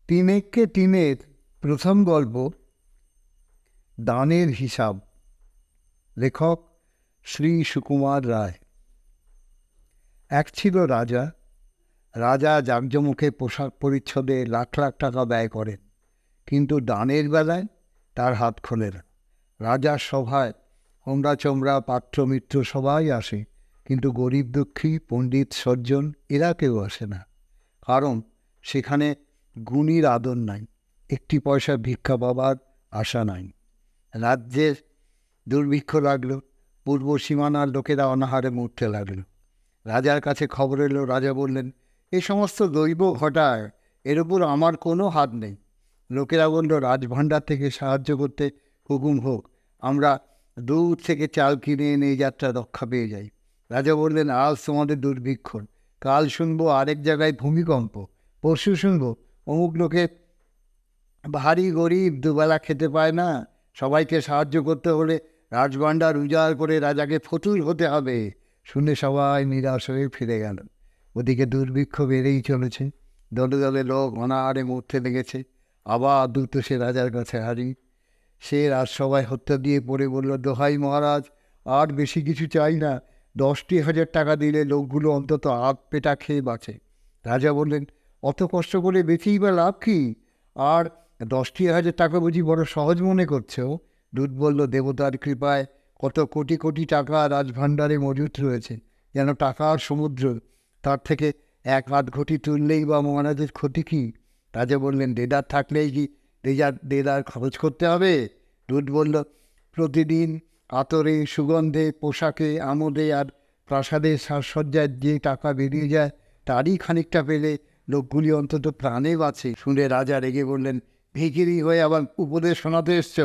তিনেককে তিনের প্রথম গল্প দানের হিসাব। লেখক শ্রী সুকুমার রায়। এক ছিল রাজা। রাজা জাঁকজমুখে পোশাক পরিচ্ছদে লাখ লাখ টাকা ব্যয় করেন, কিন্তু দানের বেলায় তার হাত খোলে না। রাজার সভায় হোমরা চোমরা পাত্র মিত্র সবাই আসে, কিন্তু গরিব দুঃখী পণ্ডিত সজ্জন এরা কেউ আসে না। কারণ সেখানে গুণীর আদর নাই, একটি পয়সা ভিক্ষা পাবার আশা নাই। রাজ্যের দুর্ভিক্ষ লাগলো, পূর্ব সীমানার লোকেরা অনাহারে মরতে লাগলো। রাজার কাছে খবর এলো। রাজা বললেন, এই সমস্ত দৈব ঘটায়, এর উপর আমার কোনো হাত নেই। লোকেরা বলল, রাজভাণ্ডার থেকে সাহায্য করতে হুকুম হোক, আমরা দূর থেকে চাল কিনে এনে এই যাত্রা রক্ষা পেয়ে যাই। রাজা বললেন, আজ তোমাদের দুর্ভিক্ষ, কাল শুনবো আরেক জায়গায় ভূমিকম্প, পরশু শুনবো অমুক লোকে ভারী গরিব, দুবেলা খেতে পায় না, সবাইকে সাহায্য করতে হলে রাজভাণ্ডার উজাড় করে রাজাকে ফতুর হতে হবে। শুনে সবাই নিরাশ হয়ে ফিরে গেল। ওদিকে দুর্ভিক্ষ বেড়েই চলেছে, দলে দলে লোক অনাহারে মরতে লেগেছে। আবার দ্রুত সে রাজার কাছে হাজির। সে রাজসভায় হত্যা দিয়ে পড়ে বলল, দোহাই মহারাজ, আর বেশি কিছু চাই না, 10,000 টাকা দিলে লোকগুলো অন্তত আধ পেটা খেয়ে বাঁচে। রাজা বললেন, অত কষ্ট করে বেঁচেই বা লাভ কি? আর 10,000 টাকা বুঝি বড় সহজ মনে করছো? দূত বলল, দেবতার কৃপায় কত কোটি কোটি টাকা রাজভাণ্ডারে মজুত রয়েছে, যেন টাকার সমুদ্র। তার থেকে এক আধ ঘটি তুললেই বা মহারাজের ক্ষতি কী? রাজা বললেন, দেদার থাকলেই কি দেদার খরচ করতে হবে? দূত বলল, প্রতিদিন আতরে, সুগন্ধে, পোশাকে, আমোদে আর প্রাসাদের সাজসজ্জায় যে টাকা বেরিয়ে যায়, তারই খানিকটা পেলে লোকগুলি অন্তত প্রাণে বাঁচে। শুনে রাজা রেগে বললেন, ভিখিরি হয়ে আবার উপদেশ শোনাতে এসছ?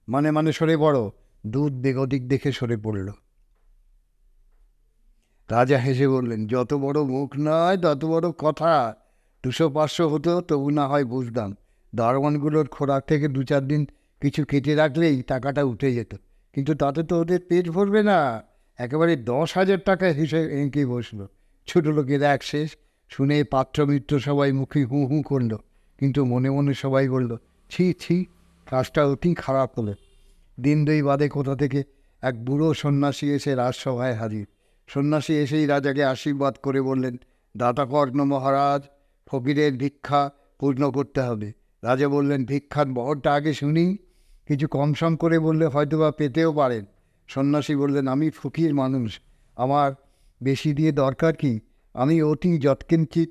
মানে সরে পড়ো। দূত বেগতিক দেখে সরে পড়ল। রাজা হেসে বললেন, যত বড় মুখ নয় তত বড় কথা। 200-500 হতো তবু না হয় বুঝতাম। দারোয়ানগুলোর খোরাক থেকে 2-4 দিন কিছু কেটে রাখলেই টাকাটা উঠে যেত, কিন্তু তাতে তো ওদের পেট ভরবে না। একেবারে 10,000 টাকা হিসেবে এঁকে বসলো। ছোটো লোকের এক শেষ। শুনে পাত্র মিত্র সবাই মুখে হু হু করল, কিন্তু মনে মনে সবাই বলল, ছি ছি, কাজটা অতি খারাপ হলো। দিন 2 বাদে কোথা থেকে এক বুড়ো সন্ন্যাসী এসে রাজসভায় হাজির। সন্ন্যাসী এসেই রাজাকে আশীর্বাদ করে বললেন, দাতাকর্ণ মহারাজ, ফকিরের ভিক্ষা পূর্ণ করতে হবে। রাজা বললেন, ভিক্ষার বহরটা আগে শুনি, কিছু কম সম করে বললে হয়তোবা পেতেও পারেন। সন্ন্যাসী বললেন, আমি ফকির মানুষ, আমার বেশি দিয়ে দরকার কি? আমি অতি যৎকিঞ্চিত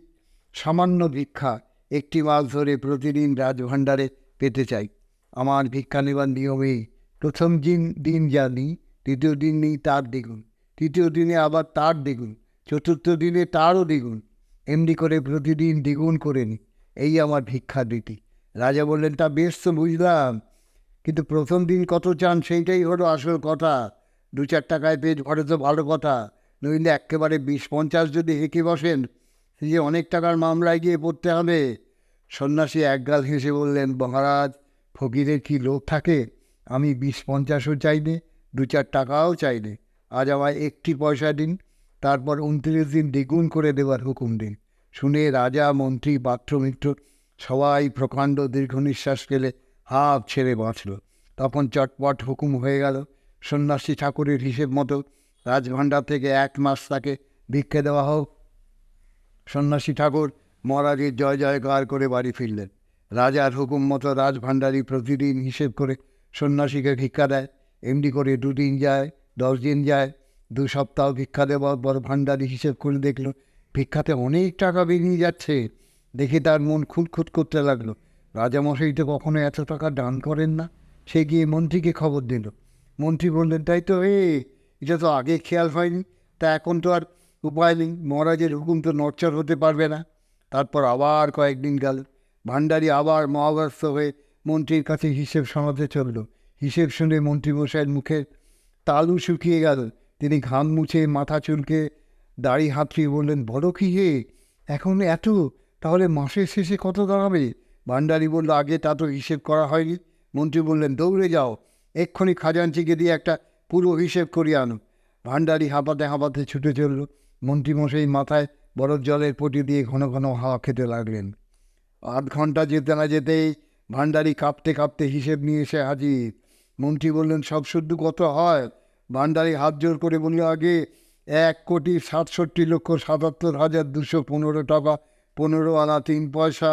সামান্য ভিক্ষা একটি মাস ধরে প্রতিদিন রাজভাণ্ডারে পেতে চাই। আমার ভিক্ষা নেবার নিয়মেই প্রথম দিন যা নিই, দ্বিতীয় দিন নিই তার দ্বিগুণ, তৃতীয় দিনে আবার তার দ্বিগুণ, চতুর্থ দিনে তারও দ্বিগুণ, এমনি করে প্রতিদিন দ্বিগুণ করে নিই। এই আমার ভিক্ষা রীতি। রাজা বললেন, তা বেশ তো বুঝলাম, কিন্তু প্রথম দিন কত চান সেইটাই হলো আসল কথা। 2-4 টাকায় পেট ভরে তো ভালো কথা, নইলে একেবারে 20-50 যদি হেঁকে বসেন, সে যে অনেক টাকার মামলায় গিয়ে পড়তে হবে। সন্ন্যাসী একগাল হেসে বললেন, মহারাজ, ফকিরের কি লোভ থাকে? আমি 20-50ও চাইলে, 2-4 টাকাও চাইলে, আজ আমায় একটি পয়সা দিন, তারপর 29 দিন দ্বিগুণ করে দেওয়ার হুকুম দিন। শুনে রাজা, মন্ত্রী, পাত্র মিত্র সবাই প্রকাণ্ড দীর্ঘ নিঃশ্বাস ফেলে হাঁপ ছেড়ে বাঁচল। তখন চটপট হুকুম হয়ে গেল, সন্ন্যাসী ঠাকুরের হিসেব মতো রাজভাণ্ডার থেকে 1 মাস তাকে ভিক্ষে দেওয়া হোক। সন্ন্যাসী ঠাকুর মহারাজের জয় জয়কার করে বাড়ি ফিরলেন। রাজার হুকুম মতো রাজভাণ্ডারী প্রতিদিন হিসেব করে সন্ন্যাসীকে ভিক্ষা দেয়। এমনি করে 2 দিন যায়, 10 দিন যায়, 2 সপ্তাহ ভিক্ষা দেওয়ার পর ভাণ্ডারী হিসেব করে দেখল ভিক্ষাতে অনেক টাকা বেরিয়ে যাচ্ছে। দেখে তার মন খুঁতখুত করতে লাগলো। রাজামশাই তো কখনো এত টাকা দান করেন না। সে গিয়ে মন্ত্রীকে খবর দিল। মন্ত্রী বললেন, তাই তো, এটা তো আগে খেয়াল হয়নি, তা এখন তো আর উপায় নেই, মহারাজের হুকুম তো নড়চড় হতে পারবে না। তারপর আবার কয়েকদিন গেল। ভাণ্ডারী আবার মহাব্যস্ত হয়ে মন্ত্রীর কাছে হিসেব শোনাতে চলল। হিসেব শুনে মন্ত্রীমশাইয়ের মুখে তালু শুকিয়ে গেল। তিনি ঘাম মুছে মাথা চুলকে দাড়ি হাতড়িয়ে বললেন, বড় কি হে, এখন এত? তাহলে মাসের শেষে কত দাঁড়াবে? ভাণ্ডারী বলল, আগে তা তো হিসেব করা হয়নি। মন্ত্রী বললেন, দৌড়ে যাও, এক্ষুনি খাজাঞ্চিকে দিয়ে একটা পুরো হিসেব করিয়ে আনো। ভাণ্ডারী হাঁপাতে হাঁপাতে ছুটে চলল। মন্ত্রীমশাই মাথায় বরফ জলের পটি দিয়ে ঘন ঘন হাওয়া খেতে লাগলেন। আধ ঘন্টা যেতে না যেতেই ভাণ্ডারী কাঁপতে কাঁপতে হিসেব নিয়ে এসে হাজির। মন্ত্রী বললেন, সব শুদ্ধ কত হয়? ভাণ্ডারী হাত জোর করে বলল, আগে 1,67,77,215 টাকা 15 আনা 3 পয়সা।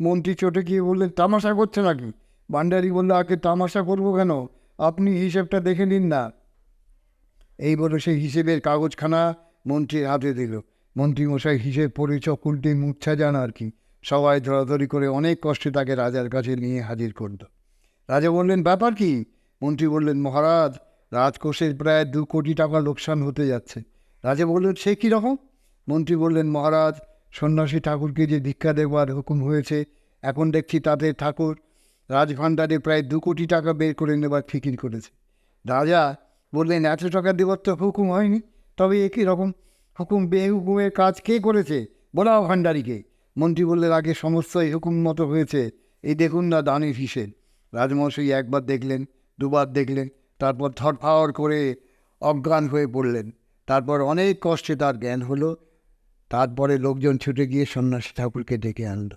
মন্ত্রী চটে গিয়ে বললেন, তামাশা করছে নাকি? ভাণ্ডারী বলল, আগে তামাশা করবো কেন, আপনি হিসেবটা দেখে নিন না। এই বলে সেই হিসেবের কাগজখানা মন্ত্রীর হাতে দিল। মন্ত্রীমশাই হিসেব পড়ে চোখ উল্টে মূর্ছা যান আর কি। সবাই ধরাধরি করে অনেক কষ্টে তাকে রাজার কাছে নিয়ে হাজির করল। রাজা বললেন, ব্যাপার কি? মন্ত্রী বললেন, মহারাজ, রাজকোষের প্রায় 2 কোটি টাকা লোকসান হতে যাচ্ছে। রাজা বললেন, সে কীরকম? মন্ত্রী বললেন, মহারাজ, সন্ন্যাসী ঠাকুরকে যে ভিক্ষা দেওয়ার হুকুম হয়েছে, এখন দেখছি তাতে ঠাকুর রাজভাণ্ডারে প্রায় 2 কোটি টাকা বের করে নেবার ফিকির করেছে। রাজা বললেন, এত টাকা দেওয়ার তো হুকুম হয়নি, তবে একই রকম হুকুম বেহুকুমের কাজ কে করেছে? বলাও ভাণ্ডারীকে। মন্ত্রী বললেন, আগে সমস্তই হুকুম মতো হয়েছে, এই দেখুন না দানের হিসেব। রাজমশাই একবার দেখলেন, দুবার দেখলেন, তারপর ধরফাড় করে অজ্ঞান হয়ে পড়লেন। তারপর অনেক কষ্টে তার জ্ঞান হলো। তারপরে লোকজন ছুটে গিয়ে সন্ন্যাসী ঠাকুরকে ডেকে আনল।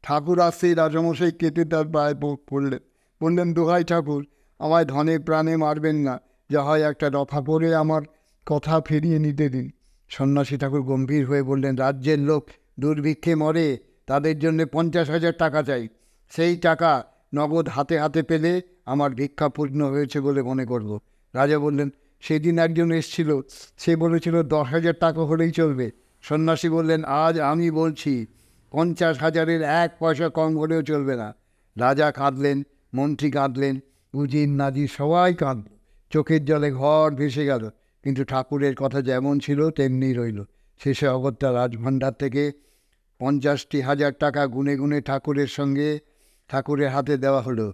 ঠাকুর আসতেই রাজামশাই কেটে তার পায়ে পড়লেন, বললেন, দোহাই ঠাকুর, আমায় ধনে প্রাণে মারবেন না, যা হয় একটা রফা করে আমার কথা ফিরিয়ে নিতে দিন। সন্ন্যাসী ঠাকুর গম্ভীর হয়ে বললেন, রাজ্যের লোক দুর্ভিক্ষে মরে, তাদের জন্যে 50,000 টাকা চাই। সেই টাকা নগদ হাতে হাতে পেলে আমার ভিক্ষা পূর্ণ হয়েছে বলে মনে করব। রাজা বললেন, সেদিন একজন এসছিল, সে বলেছিল 10,000 টাকা হলেই চলবে। সন্ন্যাসী বললেন, আজ আমি বলছি 50,000-এর 1 পয়সা কম হলেও চলবে না। রাজা কাঁদলেন, মন্ত্রী কাঁদলেন, উজির নাজির সবাই কাঁদল। চোখের জলে ঘর ভেসে গেল। কিন্তু ঠাকুরের কথা যেমন ছিল তেমনি রইল। শেষে অগত্যা রাজভাণ্ডার থেকে 50,000 টাকা গুনে গুনে ঠাকুরের হাতে দেওয়া হলো।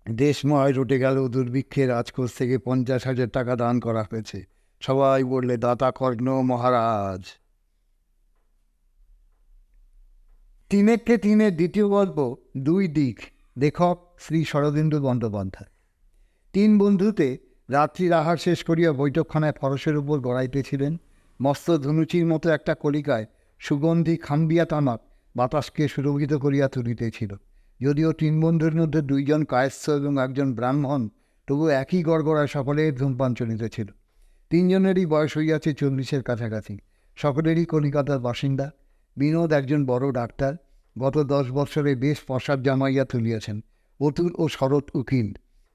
দেশময় রটে গেল দুর্ভিক্ষে। রাজকোষ থেকে 50,000 টাকা দান করা হয়েছে। সবাই বললে, দাতা কর্ণ মহারাজ। তিনেরকে তিনের দ্বিতীয় গল্প, 2 দিক। লেখক শ্রী শরদিন্দু বন্দ্যোপাধ্যায়। 3 বন্ধুতে রাত্রির আহার শেষ করিয়া বৈঠকখানায় ফরসের উপর গড়াইতেছিলেন। মস্ত ধনুচির মতো একটা কলিকায় সুগন্ধি খাম্বিয়া তামাক বাতাসকে সুরভিত করিয়া তুলিতেছিল। যদিও 3 বন্ধুর মধ্যে 2 জন কায়স্থ এবং 1 জন ব্রাহ্মণ, তবু একই গড়গড়ায় সকলের ধূমপান চলিতেছিল। 3 জনেরই বয়স হইয়াছে 40-এর কাছাকাছি। সকলেরই কলিকাতার বাসিন্দা। বিনোদ একজন বড় ডাক্তার, গত 10 বৎসরে বেশ পসার জামাইয়া তুলিয়াছেন। অতুল ও শরৎ উকিল।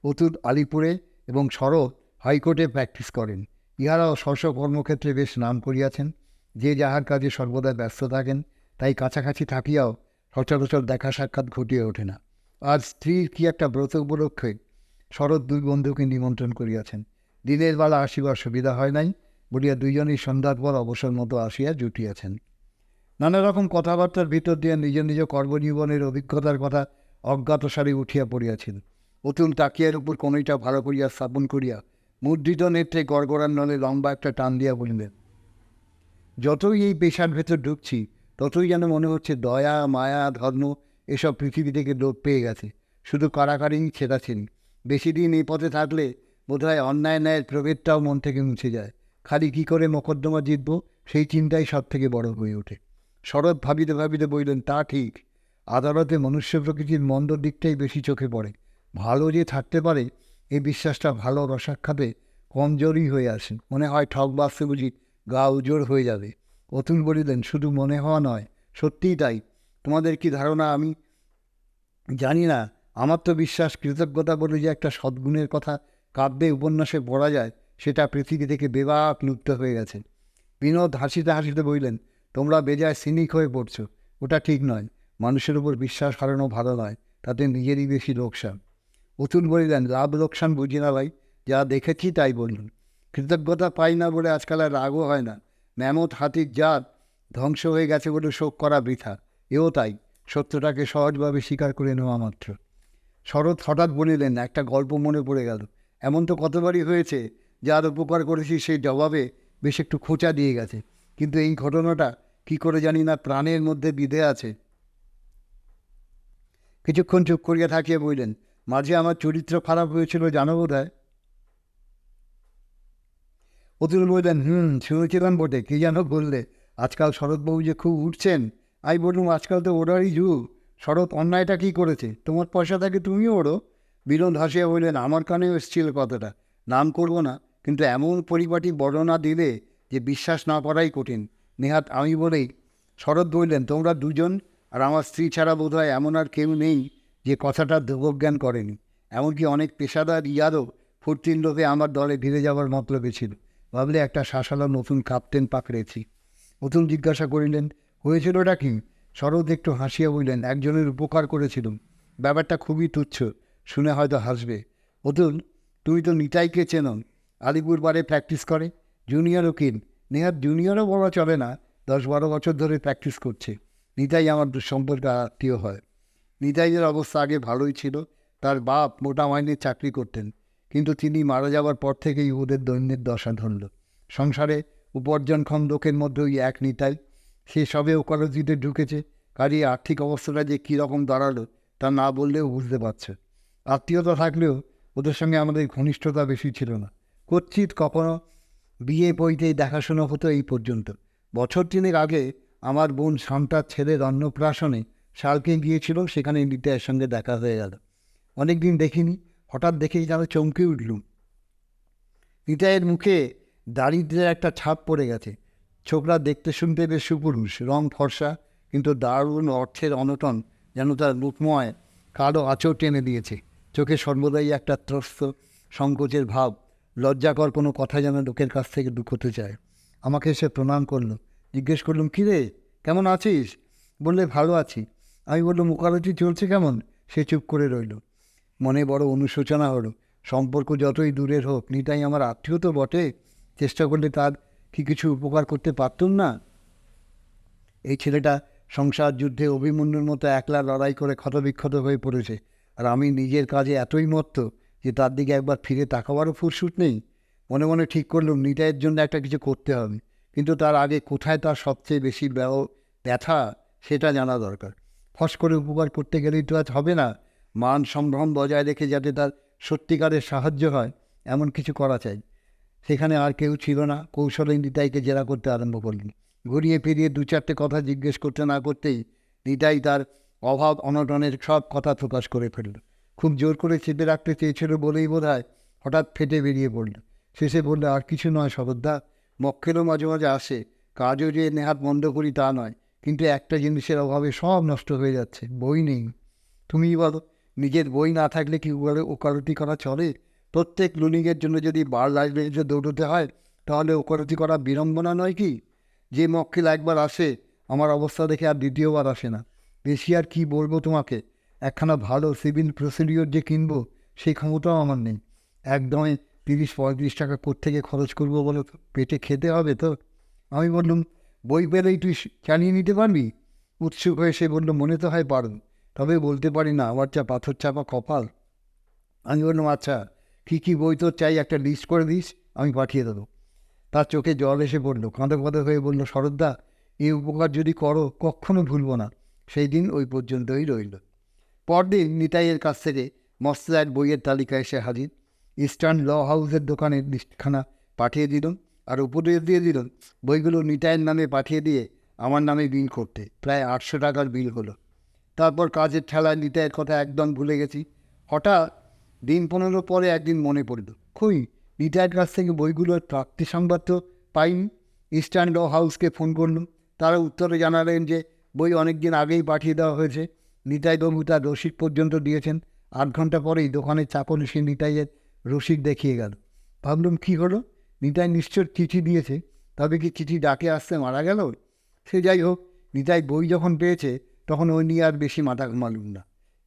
অতুল আলিপুরে এবং শরৎ হাইকোর্টে প্র্যাকটিস করেন। ইহারাও স্ব কর্মক্ষেত্রে বেশ নাম করিয়াছেন। যে যাহার কাজে সর্বদা ব্যস্ত থাকেন, তাই কাছাকাছি থাকিয়াও সচরাচর দেখা সাক্ষাৎ ঘটিয়া ওঠে না। আজ স্ত্রীর কি একটা ব্রত উপলক্ষে শরৎ 2 বন্ধুকে নিমন্ত্রণ করিয়াছেন। দিনের বেলা আসিবার সুবিধা হয় নাই বলিয়া 2 জনই সন্ধ্যার পর অবসর মতো আসিয়া জুটিয়াছেন। নানা রকম কথাবার্তার ভিতর দিয়ে নিজ নিজ কর্মজীবনের অভিজ্ঞতার কথা অজ্ঞাতসারে উঠিয়া পড়িয়াছিল। অতুল তাকিয়ার উপর কোনইটা ভালো করিয়া স্থাপন করিয়া মুদ্রিত নেত্রে গড়গড়ার নলে লম্বা একটা টান দিয়া বলিলেন, যতই এই পেশার ভেতর ঢুকছি, ততই যেন মনে হচ্ছে দয়া, মায়া, ধর্ম এসব পৃথিবী থেকে লোপ পেয়ে গেছে। শুধু কারাকারি ছেঁড়াছেনি। বেশি দিন এই পথে থাকলে বোধহয় অন্যায় ন্যায়ের প্রভেদটাও মন থেকে মুছে যায়। খালি কী করে মোকদ্দমা জিতব, সেই চিন্তাই সব থেকে বড় হয়ে ওঠে। শরৎ ভাবিতে ভাবিতে বললেন, তা ঠিক। আদালতে মনুষ্য প্রকৃতির মন্দ দিকটাই বেশি চোখে পড়ে। ভালো যে থাকতে পারে, এই বিশ্বাসটা ভালো রসাক্ষাতে কমজোরি হয়ে আসে। মনে হয় ঠক বাঁচতে বুঝি গা উজোড় হয়ে যাবে। অতুল বলিলেন, শুধু মনে হওয়া নয়, সত্যিই তাই। তোমাদের কি ধারণা আমি জানি না। আমার তো বিশ্বাস, কৃতজ্ঞতা বলে যে একটা সদ্গুণের কথা কাব্যে উপন্যাসে পড়া যায়, সেটা পৃথিবী থেকে বেবাক লুপ্ত হয়ে গেছে। বিনোদ হাসিতে হাসিতে বললেন, তোমরা বেজায় সিনিক হয়ে পড়ছো। ওটা ঠিক নয়। মানুষের উপর বিশ্বাস হারানো ভালো নয়, তাতে নিজেরই বেশি লোকসান। অতুল বলিলেন, লাভ লোকসান বুঝি না ভাই, যা দেখেছি তাই বলুন। কৃতজ্ঞতা পাই না বলে আজকাল আর রাগও হয় না। ম্যামথ হাতির জাত ধ্বংস হয়ে গেছে বলে শোক করা বৃথা, এও তাই। সত্যটাকে সহজভাবে স্বীকার করে নেওয়া মাত্র। শরৎ হঠাৎ বলিলেন, একটা গল্প মনে পড়ে গেল। এমন তো কতবারই হয়েছে, যার উপকার করেছি সেই জবাবে বেশ একটু খোঁচা দিয়ে গেছে। কিন্তু এই ঘটনাটা কি করে জানি না প্রাণের মধ্যে বিধে আছে। কিছুক্ষণ চুপ করিয়া থাকিয়ে বললেন, মাঝে আমার চরিত্র খারাপ হয়েছিল জানো বোধ হয়। অতুল বললেন, শুনেছিলাম বটে। কী যেন বললে? আজকাল শরৎবাবু যে খুব উঠছেন, আমি বললুম, আজকাল তো ওরারই যুগ, শরৎ অন্যায়টা কী করেছে? তোমার পয়সা থাকে তুমিও ওড়ো। বিনোদ হাসিয়া বললেন, আমার কানেও এসেছিল কথাটা, নাম করব না, কিন্তু এমন পরিপাটি বর্ণনা দিলে যে বিশ্বাস না করাই কঠিন। নেহাত আমি বলেই শরৎ বললেন, তোমরা দুজন আর আমার স্ত্রী ছাড়া বোধ হয় এমন আর কেউ নেই যে কথাটা দেবজ্ঞান করেনি। এমনকি অনেক পেশাদার ইয়ারও ফুর্তির লোভে আমার দলে ভিড়ে যাওয়ার মতলবে ছিল। ভাবলে একটা শাসালো নতুন কাপ্তেন পাকড়েছি। অতুল জিজ্ঞাসা করিলেন, হয়েছিলটা কি? শরৎ একটু হাসিয়া বললেন, একজনের উপকার করেছিলাম, ব্যাপারটা খুবই তুচ্ছ, শুনে হয়তো হাসবে। অতুল, তুমি তো নিতাইকে চেনো, আলিপুরবারে প্র্যাকটিস করে, জুনিয়র উকিল। নেহাত জুনিয়রও বলা চলে না, 10-12 বছর ধরে প্র্যাকটিস করছে। নিতাই আমার সম্পর্কে আত্মীয় হয়। নিতাইয়ের অবস্থা আগে ভালোই ছিল, তার বাপ মোটা মাইনের চাকরি করতেন, কিন্তু তিনি মারা যাওয়ার পর থেকেই ওদের দৈন্যের দশা ধরল। সংসারে উপার্জনক্ষম লোকের মধ্যে ওই এক নিতাই, সে সবে ওকালতিতে ঢুকেছে, কাজে আর্থিক অবস্থাটা যে কীরকম দাঁড়ালো তা না বললেও বুঝতে পারছে। আত্মীয়তা থাকলেও ওদের সঙ্গে আমাদের ঘনিষ্ঠতা বেশি ছিল না। কচ্ছিৎ কখনো বিয়ে বইতেই দেখাশোনা হতো এই পর্যন্ত। বছর 3 আগে আমার বোন শান্তার ছেলের অন্নপ্রাশনে শালকে গিয়েছিল, সেখানে নিতাইয়ের সঙ্গে দেখা হয়ে গেল। অনেক দিন দেখিনি, হঠাৎ দেখেই যেন চমকে উঠলুম। নিতাইয়ের মুখে দারিদ্র্যের একটা ছাপ পড়ে গেছে। ছোকরা দেখতে শুনতে বেশ সুপুরুষ, রং ফর্সা, কিন্তু দারুণ অর্থের অনটন যেন তার রূপময় কালো আঁচড় টেনে দিয়েছে। চোখে সর্বদাই একটা ত্রস্ত সংকোচের ভাব, লজ্জাকর কোনো কথা যেন লোকের কাছ থেকে লুকোতে চায়। আমাকে সে প্রণাম করলো। জিজ্ঞেস করলুম, কী রে, কেমন আছিস? বললে, ভালো আছি। আমি বললুম, ওকালতি চলছে কেমন? সে চুপ করে রইল। মনে বড় অনুশোচনা হলো। সম্পর্ক যতই দূরের হোক, নিতাই আমার আত্মীয় তো বটে, চেষ্টা করলে তার কি কিছু উপকার করতে পারতুম না? এই ছেলেটা সংসার যুদ্ধে অভিমন্যুর মতো একলা লড়াই করে ক্ষতবিক্ষত হয়ে পড়েছে, আর আমি নিজের কাজে এতই মত্ত যে তার দিকে একবার ফিরে তাকাবারও ফুরসুট নেই। মনে মনে ঠিক করলুম, নিতাইয়ের জন্য একটা কিছু করতে হবে, কিন্তু তার আগে কোথায় তার সবচেয়ে বেশি ব্যথা সেটা জানা দরকার। ফস করে উপকার করতে গেলেই তো আজ হবে না। মান সম্ভ্রম বজায় রেখে যাতে তার সত্যিকারের সাহায্য হয়, এমন কিছু করা চাই। সেখানে আর কেউ ছিল না। কৌশলে নিতাইকে জেরা করতে আরম্ভ করলেন। ঘুরিয়ে ফিরিয়ে 2-4টে কথা জিজ্ঞেস করতে না করতেই নিতাই তার অভাব অনটনের সব কথা প্রকাশ করে ফেলল। খুব জোর করে চেপে রাখতে চেয়েছিল বলেই বোধ হয় হঠাৎ ফেটে বেরিয়ে পড়ল। শেষে বললে, আর কিছু নয় শরৎদা, মক্কেলও মাঝে মাঝে আসে, কাজও যে নেহাত মন্দ করি তা নয়, কিন্তু একটা জিনিসের অভাবে সব নষ্ট হয়ে যাচ্ছে, বই নেই। তুমিই বলো, নিজের বই না থাকলে কি ওকালতি করা চলে? প্রত্যেক লুনিংয়ের জন্য যদি বার লাইব্রেরিতে দৌড়তে হয়, তাহলে ওকালতি করা বিড়ম্বনা নয় কি? যে মক্কেল একবার আসে, আমার অবস্থা দেখে আর দ্বিতীয়বার আসে না। বেশি আর কি বলবো তোমাকে, একখানা ভালো সিভিল প্রসিডিওর যে কিনবো সেই ক্ষমতাও আমার নেই। একদমে 30-35 টাকা কোত্থেকে খরচ করবো বলো তো? পেটে খেতে হবে তো। আমি বললুম, বই পেলেই তুই চালিয়ে নিতে পারবি? উৎসুক হয়ে সে বলল, মনে তো হয় পারো, তবে বলতে পারি না, আমার যা পাথর চাপা কপাল। আমি বললাম, আচ্ছা, কী কী বই তোর চাই একটা লিস্ট করে দিস, আমি পাঠিয়ে দেবো। তার চোখে জল এসে পড়লো, কাঁদো কাঁদো হয়ে বলল, শরৎদা, এই উপকার যদি করো কখনো ভুলবো না। সেই দিন ওই পর্যন্তই রইল। পরদিন নিতাইয়ের কাছ থেকে মস্ত এক বইয়ের তালিকা এসে হাজির। ইস্টার্ন ল হাউসের দোকানের লিস্টখানা পাঠিয়ে দিলাম, আর উপদেশ দিয়ে দিলাম বইগুলো নিতাইয়ের নামে পাঠিয়ে দিয়ে আমার নামে বিল করতে। প্রায় 800 টাকার বিল হলো। তারপর কাজের ঠেলায় নিতাইয়ের কথা একদম ভুলে গেছি। হঠাৎ দিন 15 পরে একদিন মনে পড়ল, কই, নিতাইয়ের কাছ থেকে বইগুলোর প্রাপ্তি সংবাদ তো পাইনি। ইস্টার্ন ল হাউসকে ফোন করলাম। তারা উত্তরে জানালেন যে বই অনেক দিন আগেই পাঠিয়ে দেওয়া হয়েছে। নিতাইবাবু তার রসিদ পর্যন্ত দিয়েছেন। 8 ঘন্টা পরেই দোকানের চাকর এসে নিতাইয়ের রসিদ দেখিয়ে গেল। ভাবলাম, কী হলো, নিতাই নিশ্চয় চিঠি দিয়েছে, তবে কি চিঠি ডাকে আসতে মারা গেল? সে যাই হোক, নিতাই বই যখন পেয়েছে তখন ওই নিয়ে আর বেশি মাথা ঘামালুম না।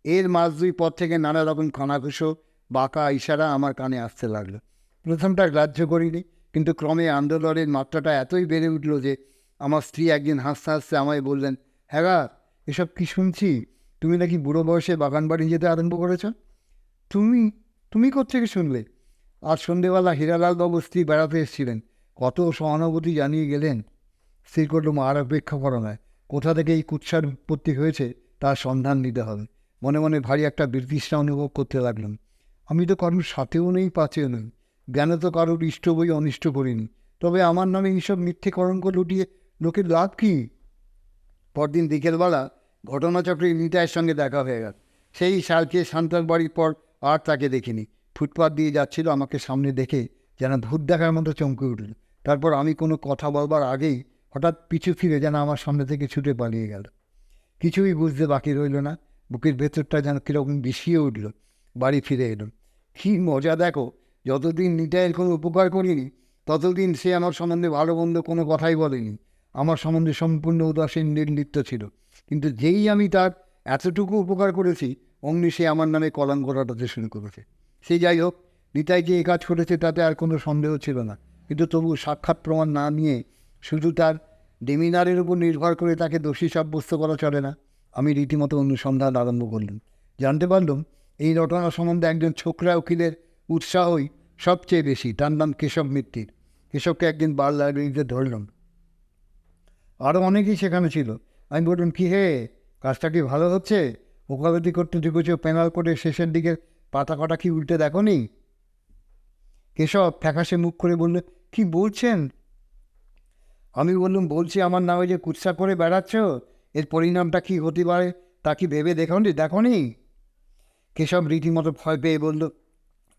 এর মাস 2 পর থেকে নানা রকম কানাঘুষো বাঁকা ইশারা আমার কানে আসতে লাগলো। প্রথমটা গ্রাহ্য করিনি, কিন্তু ক্রমে আন্দোলনের মাত্রাটা এতই বেড়ে উঠল যে আমার স্ত্রী একদিন হাসতে হাসতে আমায় বললেন, হ্যাঁ, এসব কি শুনছি, তুমি নাকি বুড়ো বয়সে বাগান বাড়ি যেতে আরম্ভ করেছ? তুমি তুমি কোত্থেকে শুনলে? আজ সন্ধেবেলা হীরালালবাবু স্ত্রী বেড়াতে এসেছিলেন, কত সহানুভূতি জানিয়ে গেলেন। স্থির করলুম আর অপেক্ষা করা নয়, কোথা থেকে এই কুৎসার উৎপত্তি হয়েছে তার সন্ধান নিতে হবে। মনে মনে ভারী একটা বিতৃষ্ণা অনুভব করতে লাগলাম। আমি তো কারুর সাথেও নেই, পাচেও নেই, জ্ঞানে তো কারুর ইষ্ট বই অনিষ্ট করিনি, তবে আমার নামে এইসব মিথ্যে কলঙ্ক লুটিয়ে লোকের লাভ কী? পরদিন বিকেলবেলা ঘটনাচক্রে নিতাইয়ের সঙ্গে দেখা হয়ে গেল। সেই সালকে শান্তার বাড়ির পর আর তাকে দেখিনি। ফুটপাথ দিয়ে যাচ্ছিল, আমাকে সামনে দেখে যেন ভূত দেখার মতো চমকে উঠল। তারপর আমি কোনো কথা বলবার আগেই হঠাৎ পিছু ফিরে যেন আমার সামনে থেকে ছুটে পালিয়ে গেল। কিছুই বুঝতে বাকি রইল না, বুকের ভেতরটা যেন কীরকম বিষিয়ে উঠল। বাড়ি ফিরে এলাম। কী মজা দেখো, যতদিন নিতাইয়ের কোনো উপকার করিনি ততদিন সে আমার সম্বন্ধে ভালো মন্দ কোনো কথাই বলেনি। আমার সম্বন্ধে সম্পূর্ণ উদাসীন নির্লিপ্ত ছিল। কিন্তু যেই আমি তার এতটুকু উপকার করেছি, অমনি সে আমার নামে কলঙ্ক রটাতে শুরু করেছে। সে যাই হোক, নিতাই যে এ কাজ করেছে তাতে আর কোনো সন্দেহ ছিল না। কিন্তু তবু সাক্ষাৎ প্রমাণ না নিয়ে শুধু তার ডেমিনারের উপর নির্ভর করে তাকে দোষী সাব্যস্ত করা চলে না। আমি রীতিমতো অনুসন্ধান আরম্ভ করলাম। জানতে পারলাম এই ঘটনা সম্বন্ধে একজন ছোকরা উকিলের উৎসাহই সবচেয়ে বেশি। তার নাম কেশব মিত্তির। কেশবকে একদিন বার লাইব্রেরিতে ধরলাম। আরও অনেকেই সেখানে ছিল। আমি বললাম, কী হে, কাজটা কি ভালো হচ্ছে? ওকালতি করতে ঢুকেছ পেনাল করে শেষের দিকে পাতা কটা কি উল্টে দেখো নি? কেশব ফ্যাকাশে মুখ করে বললে, কি বলছেন? আমি বললাম, বলছি আমার নামে যে কুৎসা করে বেড়াচ্ছ, এর পরিণামটা কী হতে পারে তা কি ভেবে দেখো নি? কেশব রীতিমতো ভয় পেয়ে বলল,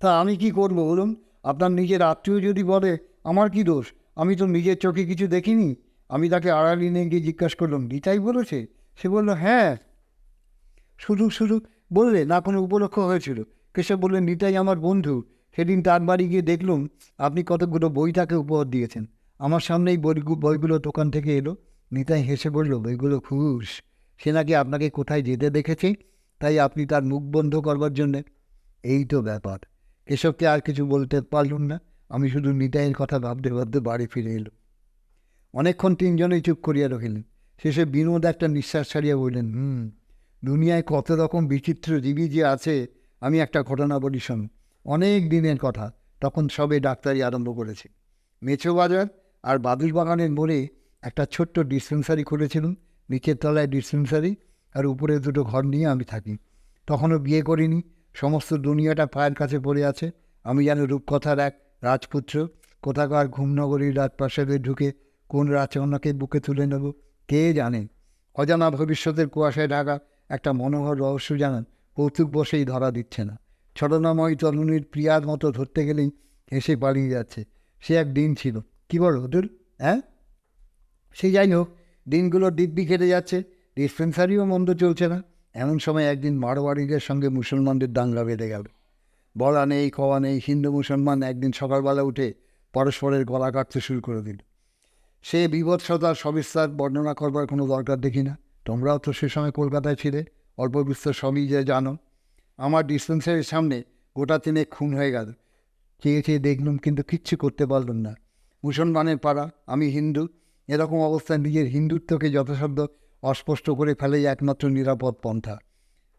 তা আমি কি করবো বলুন? আপনার নিজের আত্মীয় যদি বলে আমার কি দোষ? আমি তো নিজের চোখে কিছু দেখিনি। আমি তাকে আড়ালি নিয়ে গিয়ে জিজ্ঞাসা করলাম, নিতাই বলেছে? সে বলল, হ্যাঁ। শুধু বললে না কোনো উপলক্ষ হয়েছিল? কেশব বললেন, নিতাই আমার বন্ধু। সেদিন তার বাড়ি গিয়ে দেখলুম আপনি কতগুলো বই তাকে উপহার দিয়েছেন। আমার সামনেই বইগুলো দোকান থেকে এলো। নিতাই হেসে বলল, বইগুলো খুশ। সে নাকি আপনাকে কোথায় যেতে দেখেছে, তাই আপনি তার মুখ বন্ধ করবার জন্যে। এই তো ব্যাপার। কেশবকে আর কিছু বলতে পারলুম না। আমি শুধু নিতাইয়ের কথা ভাবতে ভাবতে বাড়ি ফিরে এলো। অনেকক্ষণ তিনজনেই চুপ করিয়া রহিলেন। শেষে বিনোদ একটা নিঃশ্বাস ছাড়িয়া বললেন, দুনিয়ায় কত রকম বিচিত্র জীবী যে আছে। আমি একটা ঘটনা বলি শোন। অনেক দিনের কথা, তখন সবে ডাক্তারি আরম্ভ করেছে। মেছো বাজার আর বাদুর বাগানের মোড়ে একটা ছোট্ট ডিসপেন্সারি খুলেছিলাম। নিচের তলায় ডিসপেন্সারি, আর উপরে দুটো ঘর নিয়ে আমি থাকি। তখনও বিয়ে করিনি। সমস্ত দুনিয়াটা পায়ের কাছে পড়ে আছে। আমি যেন রূপকথার এক রাজপুত্র। কোথাকার ঘুমনগরীর রাজপ্রাসাদে ঢুকে কোন রাজকন্যাকে বুকে তুলে নেব কে জানে। অজানা ভবিষ্যতের কুয়াশায় ঢাকা একটা মনোহর রহস্য জানান কৌতুক বসেই ধরা দিচ্ছে না। ছলনাময় তরুণীর প্রিয়ার মতো ধরতে গেলেই হেসে পালিয়ে যাচ্ছে। সে এক দিন ছিল, কী বল অতুল? হ্যাঁ, সে যাই হোক, দিনগুলো দিব্যি কেটে যাচ্ছে। ডিসপেন্সারিও মন্দ চলছে না। এমন সময় একদিন মারোয়ারিদের সঙ্গে মুসলমানদের দাঙ্গা বেঁধে গেল। বলা নেই কওয়া নেই, হিন্দু মুসলমান একদিন সকালবেলা উঠে পরস্পরের গলা কাটতে শুরু করে দিল। সে বীভৎসতার সবিস্তার বর্ণনা করবার কোনো দরকার দেখি না। তোমরাও তো সে সময় কলকাতায় ছিলে, অল্প বিস্তর সবই যে জানো। আমার ডিসপেন্সারির সামনে গোটা তিনেক খুন হয়ে গেল। চেয়ে দেখলুম, কিন্তু কিচ্ছু করতে পারলাম না। মুসলমানের পাড়া, আমি হিন্দু। এরকম অবস্থায় নিজের হিন্দুত্বকে যথাসাধ্য অস্পষ্ট করে ফেলেই একমাত্র নিরাপদ পন্থা।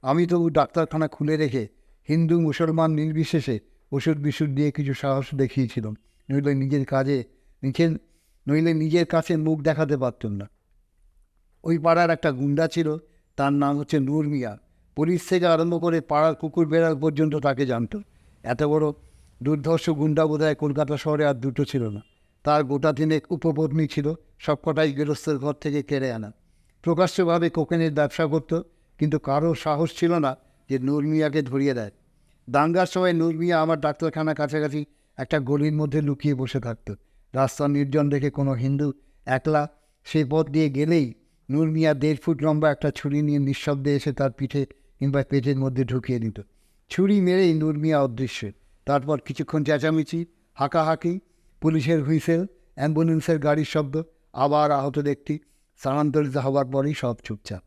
আমি তবু ডাক্তারখানা খুলে রেখে হিন্দু মুসলমান নির্বিশেষে ওষুধ বিষুধ দিয়ে কিছু সাহস দেখিয়েছিলাম। নইলে নিজের কাছে মুখ দেখাতে পারতুম না। ওই পাড়ার একটা গুন্ডা ছিল, তার নাম হচ্ছে নূর মিয়া। পুলিশ থেকে আরম্ভ করে পাড়ার কুকুর বেড়াল পর্যন্ত তাকে জানত। এত বড় দুর্ধর্ষ গুন্ডা বোধহয় কলকাতা শহরে আর দুটো ছিল না। তার গোটা তিনেক উপপত্নী ছিল, সবকটাই গৃহস্থের ঘর থেকে কেড়ে আনা। প্রকাশ্যভাবে কোকেনের ব্যবসা করত, কিন্তু কারো সাহস ছিল না যে নূর মিয়াকে ধরিয়ে দেয়। দাঙ্গার সময় নূর মিয়া আমার ডাক্তারখানা কাছাকাছি একটা গলির মধ্যে লুকিয়ে বসে থাকত। রাস্তা নির্জন দেখে কোনো হিন্দু একলা সেই পথ দিয়ে গেলেই নূর মিয়া 1.5 ফুট লম্বা একটা ছুরি নিয়ে নিঃশব্দে এসে তার পিঠে কিংবা পেটের মধ্যে ঢুকিয়ে দিত। ছুরি মেরেই নূর মিয়া অদৃশ্য। তারপর কিছুক্ষণ চেঁচামেচি, হাঁকাহাঁকি, পুলিশের হুইসেল, অ্যাম্বুলেন্সের গাড়ির শব্দ, আবার আহত ব্যক্তি। স্থানান্তরিত হওয়ার পরই সব চুপচাপ।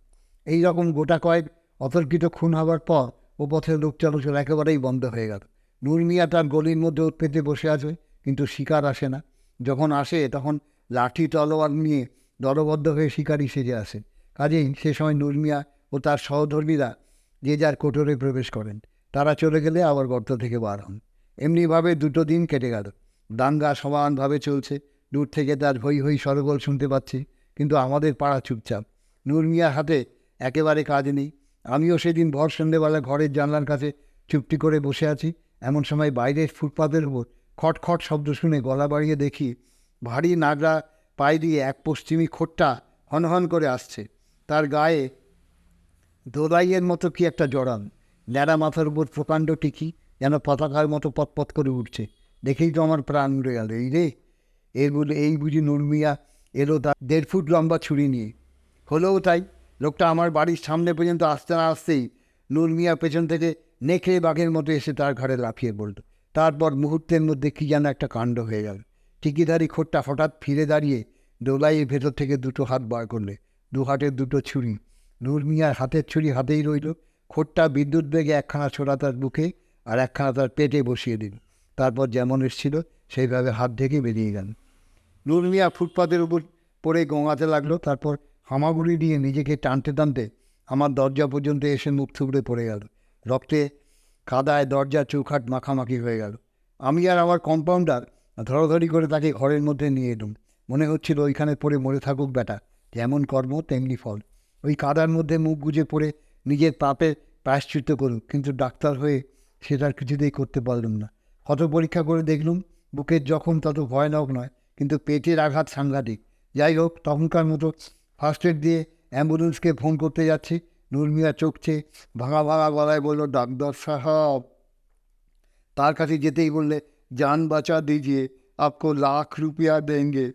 এই রকম গোটা কয়েক অতর্কিত খুন হওয়ার পর ও পথের লোক চলাচল একেবারেই বন্ধ হয়ে গেল। নূর মিয়া তার গলির মধ্যে পেতে বসে আছে, কিন্তু শিকার আসে না। যখন আসে তখন লাঠি তলোয়ার নিয়ে দলবদ্ধ হয়ে শিকারি সেজে আসে। কাজেই সে সময় নূর মিয়া ও তার সহধর্মীরা যে যার কোটরে প্রবেশ করেন। তারা চলে গেলে আবার গর্ত থেকে বার হন। এমনিভাবে 2 দিন কেটে গেল। দাঙ্গা সমানভাবে চলছে। দূর থেকে তার হৈ হৈ সরগোল শুনতে পাচ্ছি, কিন্তু আমাদের পাড়া চুপচাপ। নূর মিয়ার হাতে একেবারে কাজ নেই। আমিও সেদিন ভর সন্ধ্যেবেলা ঘরের জানলার কাছে চুপটি করে বসে আছি। এমন সময় বাইরের ফুটপাতের উপর খটখট শব্দ শুনে গলা বাড়িয়ে দেখি ভারী নাগরা পায়ে দিয়ে এক পশ্চিমী খোট্টা হনহন করে আসছে। তার গায়ে দোলাইয়ের মতো কি একটা জড়ান, ন্যাড়া মাথার উপর প্রকাণ্ড টিকি যেন পতাকার মতো পতপত করে উঠছে। দেখেই তো আমার প্রাণ উড়ে গেল। এই রে, এই বুঝি নূর মিয়া এলো তার 1.5 ফুট লম্বা ছুরি নিয়ে। হলেও তাই, লোকটা আমার বাড়ির সামনে পর্যন্ত আসতে না আসতেই নূর মিয়া পেছন থেকে নেকড়ে বাঘের মতো এসে তার ঘাড়ে লাফিয়ে পড়ল। তারপর মুহূর্তের মধ্যে কী যেন একটা কাণ্ড হয়ে গেল। টিকিধারী খোরটা হঠাৎ ফিরে দাঁড়িয়ে দোলাইয়ের ভেতর থেকে 2টো হাত বার করলে, 2 হাতের 2টো ছুরি। নূর মিয়ার হাতের ছুরি হাতেই রইল। খোরটা বিদ্যুৎ বেগে একখানা ছোড়া তার বুকে আর একখানা তার পেটে বসিয়ে দিল। তারপর যেমন এসেছিল সেইভাবে হাত ঢেকে বেরিয়ে গেল। নূর মিয়া ফুটপাতের উপর পড়ে গোঙাতে লাগলো। তারপর হামাগুড়ি দিয়ে নিজেকে টানতে টানতে আমার দরজা পর্যন্ত এসে মুখ থুবড়ে পড়ে গেল। রক্তে কাদায় দরজার চৌখাট মাখামাখি হয়ে গেল। আমি আর আমার কম্পাউন্ডার ধরাধরি করে তাকে ঘরের মধ্যে নিয়ে এলুম। মনে হচ্ছিল ওইখানে পড়ে মরে থাকুক বেটা, যেমন কর্ম তেমনি ফল। ওই কাদার মধ্যে মুখ গুজে পড়ে নিজের পাপের প্রায়শ্চিত্ত করুক, কিন্তু ডাক্তার হয়ে সেটা কিছুতেই করতে পারলাম না। ক্ষত পরীক্ষা করে দেখলুম বুকের জখম তত ভয়ানক নয়, কিন্তু পেটের আঘাত সাংঘাতিক। যাই হোক, তখনকার মতো ফার্স্ট এড দিয়ে অ্যাম্বুলেন্সকে ফোন করতে যাচ্ছি। নূর মিয়া চোখছে ভাঙা ভাঙা গলায় বলল, ডাক্তার সাহেব। তার কাছে যেতেই বললে, জান বাঁচা দিজিয়ে, আপকো ₹1,00,000 দেंगे।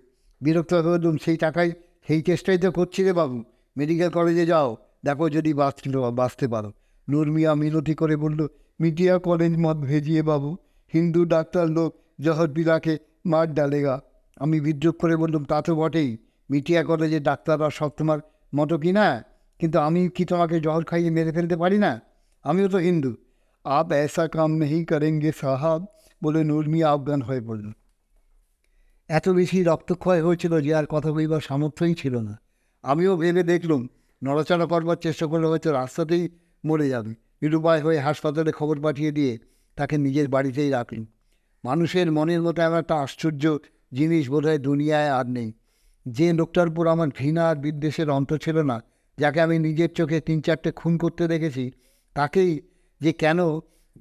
বিরক্ত হয়ে বললুম, সেই টাকায় সেই চেষ্টাই তো করছি রে বাবু। মেডিকেল কলেজে যাও, দেখো যদি বাঁচতে পারো। নূর মিয়া মিনতি করে বলল, মিডিয়া কলেজ মত ভেজিয়ে বাবু, হিন্দু ডাক্তার লোক জহর পিলাকে মার ডালেগা। আমি বিদ্রুপ করে বললাম, তা তো বটেই, মিডিয়া কলেজে ডাক্তাররা সব তোমার মতো কি না, কিন্তু আমি কি তোমাকে জহর খাইয়ে মেরে ফেলতে পারি না? আমিও তো হিন্দু। আপ ऐसा काम नहीं करेंगे साहब, বলে নূর মিয়া অজ্ঞান হয়ে পড়ল। এত বেশি রক্তক্ষয় হয়েছিল যে আর কথা বলবার সামর্থ্যই ছিল না। আমিও ভেবে দেখলুম নড়াচড়া করবার চেষ্টা করলে হয়তো রাস্তাতেই মরে যাবে। নিরুপায় হয়ে হাসপাতালে খবর পাঠিয়ে দিয়ে তাকে নিজের বাড়িতেই রাখলুম। মানুষের মনের মতো এমন একটা আশ্চর্য জিনিস বোধহয় দুনিয়ায় আর নেই। যে লোকটার উপর আমার ঘৃণা আর বিদ্বেষের অন্ত ছিল না, যাকে আমি নিজের চোখে 3-4টে খুন করতে দেখেছি, তাকেই যে কেন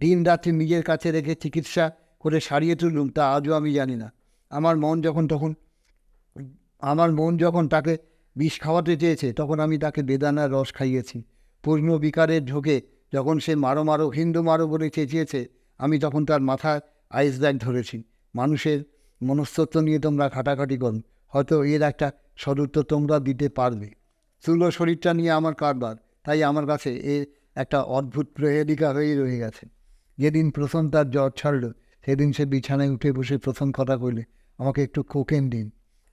দিন রাত্রি নিজের কাছে রেখে চিকিৎসা করে সারিয়ে তুললুম তা আজও আমি জানি না। আমার মন যখন তাকে বিষ খাওয়াতে চেয়েছে, তখন আমি তাকে বেদানার রস খাইয়েছি। পূর্ণ বিকারের ঝোঁকে যখন সে মারো মারো হিন্দু মারো বলে চেঁচিয়েছে, আমি তখন তার মাথায় আইস ব্যাগ ধরেছি। মানুষের মনস্তত্ব নিয়ে তোমরা ঘাটাঘাটি করো, হয়তো এর একটা সদুত্তর তোমরা দিতে পারবে। স্থূল শরীরটা নিয়ে আমার কারবার, তাই আমার কাছে এ একটা অদ্ভুত প্রহেলিকা হয়েই রয়ে গেছে। যেদিন প্রথম তার জ্বর ছাড়ল, সেদিন সে বিছানায় উঠে বসে প্রথম কথা কইলে, আমাকে একটু কোকেন দিন।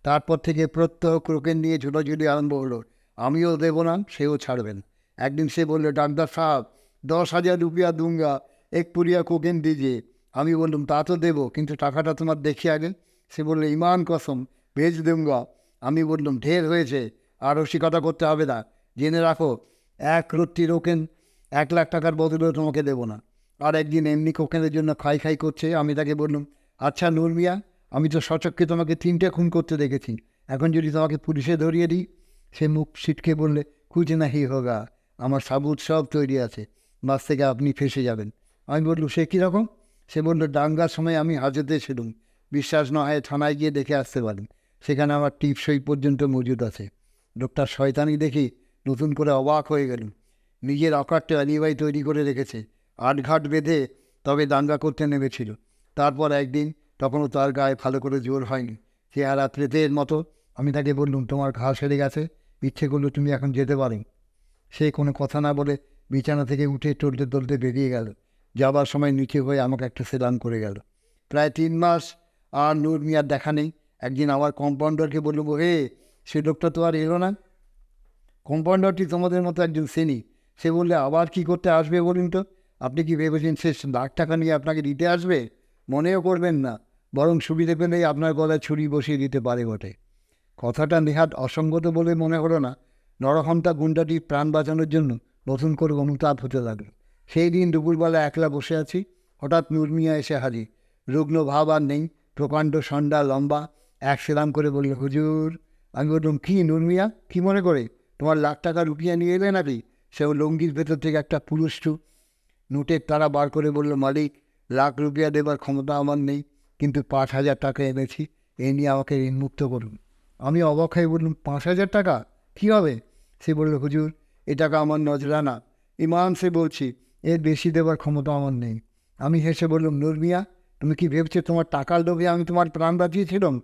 তারপর থেকে প্রত্যহ কোকেন নিয়ে ঝুলাঝুলি আরম্ভ হলো। আমিও দেব না, সেও ছাড়বেন। একদিন সে বলল, ডাক্তার সাহেব, 10,000 রুপিয়া দুঙ্গা, এক পুরিয়া কোকেন দিজিয়ে। আমি বললাম, তা তো দেবো, কিন্তু টাকাটা তোমার দেখি আগে। সে বললো, ইমান কসম ভেজ দুঙ্গা। আমি বললাম, ঢের হয়েছে, আর রসিকতা করতে হবে না। জেনে রাখো, 1 রত্তি কোকেন 1,00,000 টাকার বদলেও তোমাকে দেবো না। আর একদিন এমনি কোকেনের জন্য খাই খাই করছে। আমি তাকে বললাম, আচ্ছা নূর মিয়া, আমি তো সচক্ষে তোমাকে 3টে খুন করতে দেখেছি, এখন যদি তোমাকে পুলিশে ধরিয়ে দিই? সে মুখ ছিটকে বললে, কুছ নাহি হোগা, আমার সাবুত সব তৈরি আছে, বাস থেকে আপনি ফেসে যাবেন। আমি বললুম, সে কীরকম? সে বলল, দাঙ্গার সময় আমি হাজতে ছিলুম, বিশ্বাস না হয় থানায় গিয়ে দেখে আসতে পারেন, সেখানে আমার টিপসই পর্যন্ত মজুদ আছে। লোকটার শয়তানি দেখি নতুন করে অবাক হয়ে গেলুম। নিজের অকাট্য আলিবাই তৈরি করে রেখেছে, আটঘাট বেঁধে তবে দাঙ্গা করতে নেমেছিল। তারপর একদিন, তখনও তার গায়ে ভালো করে জোর হয়নি, চেহারা প্রেতের মতো। আমি তাকে বললুম, তোমার ঘা সেরে গেছে, ইচ্ছে করলো তুমি এখন যেতে পারো। সে কোনো কথা না বলে বিছানা থেকে উঠে টলতে টলতে বেরিয়ে গেল। যাবার সময় নিচে হয়ে আমাকে একটা সেলাম করে গেল। প্রায় 3 মাস আর নূর মিয়ার দেখা নেই। একদিন আমার কম্পাউন্ডারকে বলব, হে, সে লোকটা তো আর এলো না। কম্পাউন্ডারটি তোমাদের মতো একজন শ্রেণী। সে বললে, আবার কি করতে আসবে বলুন তো? আপনি কি ভেবেছেন সে $1,00,000 নিয়ে আপনাকে দিতে আসবে? মনেও করবেন না, বরং সুবিধে পেলেই আপনার গলায় ছুরি বসিয়ে দিতে পারে বটে। কথাটা নেহাত অসঙ্গত বলে মনে হলো না। নরহন্তা গুন্ডাটির প্রাণ বাঁচানোর জন্য নতুন করে অনুতাপ হতে লাগলো। সেই দিন দুপুরবেলা একলা বসে আছি, হঠাৎ নূর মিয়া এসে হাজির। রুগ্ন ভাব আর নেই, প্রকাণ্ড সন্ডা লম্বা, এক সেলাম করে বলল, হুজুর। আমি বললাম, কী নূর মিয়া, কী মনে করে? তোমার $1,00,000 রুপিয়া নিয়ে এলে নাকি? সেও লঙ্গির ভেতর থেকে একটা পুরুষ্টু নোটের তারা বার করে বলল, মালিক, $1,00,000 দেবার ক্ষমতা আমার নেই, কিন্তু 5,000 টাকা এনেছি, এই নিয়ে আমাকে ঋণমুক্ত করুন। আমি অবাক হয়ে বললাম, 5,000 টাকা কী হবে? সে বলল, হুজুর এ টাকা আমার নজরানা, ইমান সে বলছি, এর বেশি দেবার ক্ষমতা আমার নেই। আমি হেসে বললাম, নূর মিয়া, তুমি কি ভেবেছো তোমার টাকার লোভে আমি তোমার প্রাণ বাঁচিয়েছিলাম?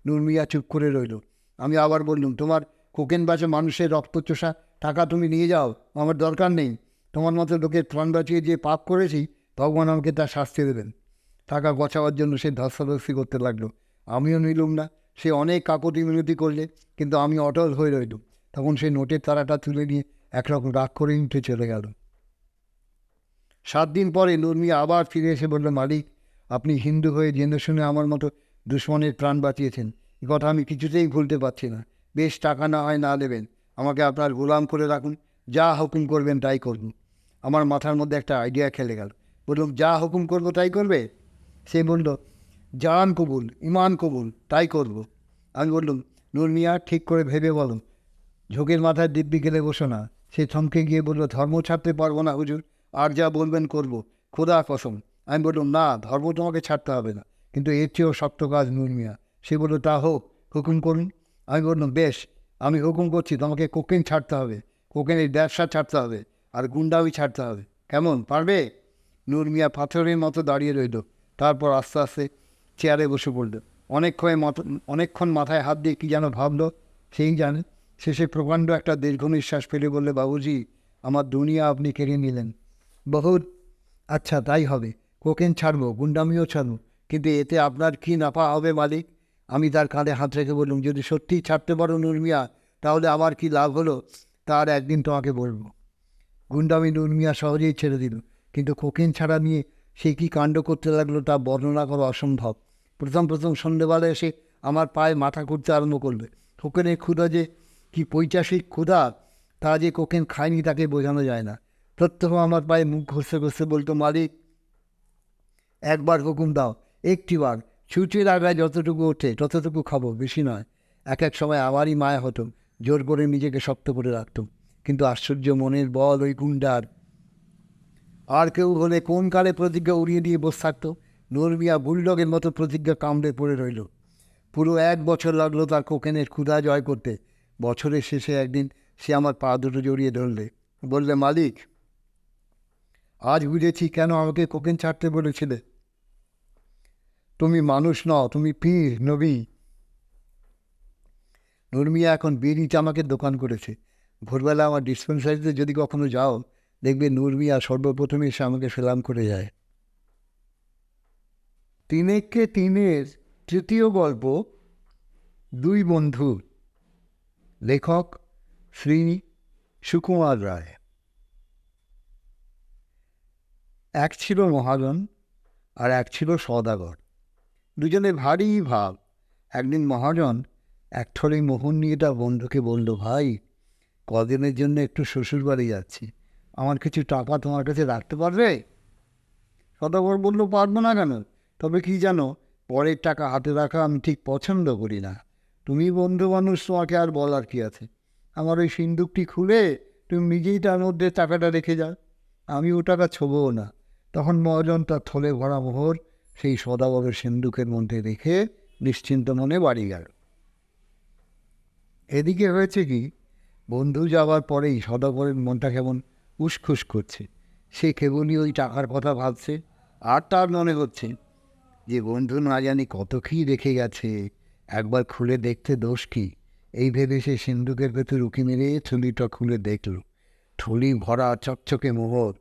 নূর মিয়া চুপ করে রইল। আমি আবার বললুম, তোমার কোকেন বাঁচা মানুষের রক্তচোষা টাকা তুমি নিয়ে যাও, আমার দরকার নেই। তোমার মতো লোকের প্রাণ বাঁচিয়ে যে পাপ করেছি, ভগবান আমাকে তার শাস্তি দেবেন। টাকা গছাবার জন্য সে ধস্তাধস্তি করতে লাগলো। আমিও নিলুম না। সে অনেক কাকতি মিনতি করলে, কিন্তু আমি অটল হয়ে রইলুম। তখন সে নোটের তারাটা তুলে নিয়ে একরকম রাগ করে উঠে চলে গেল। 7 দিন পরে নূর মিয়া আবার ফিরে এসে বলল, মালিক, আপনি হিন্দু হয়ে জেনে শুনে আমার মতো দুশ্মনের প্রাণ বাঁচিয়েছেন, এ কথা আমি কিছুতেই ভুলতে পারছি না। বেশ, টাকা না হয় না দেবেন, আমাকে আপনার গোলাম করে রাখুন, যা হুকুম করবেন তাই করুন। আমার মাথার মধ্যে একটা আইডিয়া খেলে গেল। বললাম, যা হুকুম করবো তাই করবে? সে বলল, জান কবুল, ইমান কবুল, তাই করব। আমি বললুম, নূর মিয়া, ঠিক করে ভেবে বলুন, ঝোঁকের মাথায় দিব্যি গেলে বসো না। সে থমকে গিয়ে বলল, ধর্ম ছাড়তে পারবো না হুজুর, আর যা বলবেন করব, খোদা কসম। আমি বললাম, না, ধর্ম তোমাকে ছাড়তে হবে না, কিন্তু এর চেয়েও শক্ত কাজ নূর মিয়া। সে বলল, তা হোক, হুকুম করুন। আমি বললাম, বেশ, আমি হুকুম করছি, তোমাকে কোকেন ছাড়তে হবে, কোকেনের ব্যবসা ছাড়তে হবে, আর গুন্ডামি ছাড়তে হবে। কেমন, পারবে? নূর মিয়া পাথরের মতো দাঁড়িয়ে রইল। তারপর আস্তে আস্তে চেয়ারে বসে পড়ল। অনেকক্ষণ মাথায় হাত দিয়ে কী যেন ভাবলো, সেই জানে। শেষে প্রকাণ্ড একটা দীর্ঘ নিঃশ্বাস ফেলে বললে, বাবুজি, আমার দুনিয়া আপনি কেড়ে নিলেন। বহুত, আচ্ছা তাই হবে, কোকেন ছাড়বো, গুন্ডামিও ছাড়বো, কিন্তু এতে আপনার কী নাফা হবে মালিক? আমি তার কাঁধে হাত রেখে বললুম, যদি সত্যিই ছাড়তে পারো নূর মিয়া, তাহলে আমার কী লাভ হলো তার একদিন তোমাকে বলবো। গুন্ডামি নূর মিয়া সহজেই ছেড়ে দিল, কিন্তু কোকেন ছাড়া নিয়ে সে কী কাণ্ড করতে লাগলো তা বর্ণনা করা অসম্ভব। প্রথম সন্ধ্যেবেলা এসে আমার পায়ে মাথা ঘুরতে আরম্ভ করবে। কোকেনের ক্ষুধা যে কি পৈচাসিক ক্ষুধা, তা যে কোকেন খায়নি তাকে বোঝানো যায় না। প্রত্যহ আমার পায়ে মুখ ঘষতে ঘষতে বলতো, মালিক, একবার হুকুম দাও, একটিবার, ছুটির আগায় যতটুকু ওঠে ততটুকু খাবো, বেশি নয়। এক এক সময় আমারই মায়া হতো, জোর করে নিজেকে শক্ত করে রাখতাম। কিন্তু আশ্চর্য মনের বল ওই গুন্ডার। আর কেউ হলে কোন কালে প্রতিজ্ঞা উড়িয়ে দিয়ে বসে থাকতো। নূর মিয়া বুলডগের মতো প্রতিজ্ঞা কামড়ে পড়ে রইল। পুরো 1 বছর লাগলো তার কোকেনের ক্ষুধা জয় করতে। বছরের শেষে একদিন সে আমার পা দুটো জড়িয়ে ধরলে, বললে, মালিক, আজ বুঝেছি কেন আমাকে কোকেন ছাড়তে বলেছিলে। তুমি মানুষ নও, তুমি পীর, নবী। নূর মিয়া এখন বিড়ি চামাকের দোকান করেছে। ভোরবেলা আমার ডিসপেন্সারিতে যদি কখনো যাও, দেখবে নূর মিয়া সর্বপ্রথমে এসে আমাকে সেলাম করে যায়। তিনেককে তিনের তৃতীয় গল্প, 2 বন্ধু। লেখক শ্রী সুকুমার রায়। এক ছিল মহাজন, আর এক ছিল সওদাগর। দুজনে ভারী ভাব। একদিন মহাজন এক থলে মোহর নিয়ে তার বন্ধুকে বলল, ভাই, কদিনের জন্য একটু শ্বশুর বাড়ি যাচ্ছি, আমার কিছু টাকা তোমার কাছে রাখতে পারবে? সওদাগর বলল, পারবো না কেন, তবে কি জানো, পরের টাকা হাতে রাখা আমি ঠিক পছন্দ করি না। তুমি বন্ধু মানুষ, তোমাকে আর বলার কি আছে। আমার ওই সিন্দুকটি খুলে তুমি নিজেই তার মধ্যে টাকাটা রেখে যাও, আমি ও টাকা ছোবও না। তখন মহাজন তার থলে ভরা মোহর সেই সওদাগরের সিন্দুকের মধ্যে রেখে নিশ্চিন্ত মনে বাড়ি গেল। এদিকে হয়েছে কি, বন্ধু যাওয়ার পরেই সওদাগরের মনটা কেমন উসখুস করছে। সে কেবলই ওই টাকার কথা ভাবছে, আর তার মনে হচ্ছে যে বন্ধু না জানি কত কী রেখে গেছে, একবার খুলে দেখতে দোষ কী। এই ভেবে সে সিন্দুকের ভেতর উঁকি মেরে থলিটা খুলে দেখল। থলি ভরা চকচকে মোহর।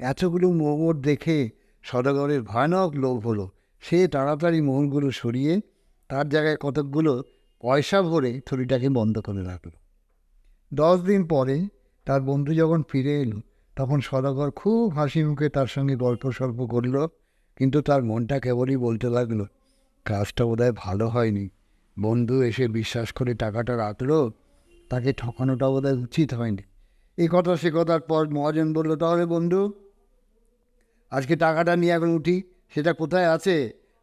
এতগুলো মোহর দেখে সওদাগরের ভয়ানক লোভ হলো। সে তাড়াতাড়ি মোহরগুলো সরিয়ে তার জায়গায় কতকগুলো পয়সা ভরে থলিটাকে বন্ধ করে রাখল। 10 দিন পরে তার বন্ধু যখন ফিরে এলো, তখন সওদাগর খুব হাসি মুখে তার সঙ্গে গল্প সল্প করল, কিন্তু তার মনটা কেবলই বলতে লাগলো, কাজটা বোধহয় ভালো হয়নি। বন্ধু এসে বিশ্বাস করে টাকাটা রাখলো, তাকে ঠকানোটা বোধহয় উচিত হয়নি। এই কথা সে কথার পর মহাজন বলল, তাহলে বন্ধু, আজকে টাকাটা নিয়ে এখন উঠি, সেটা কোথায় আছে?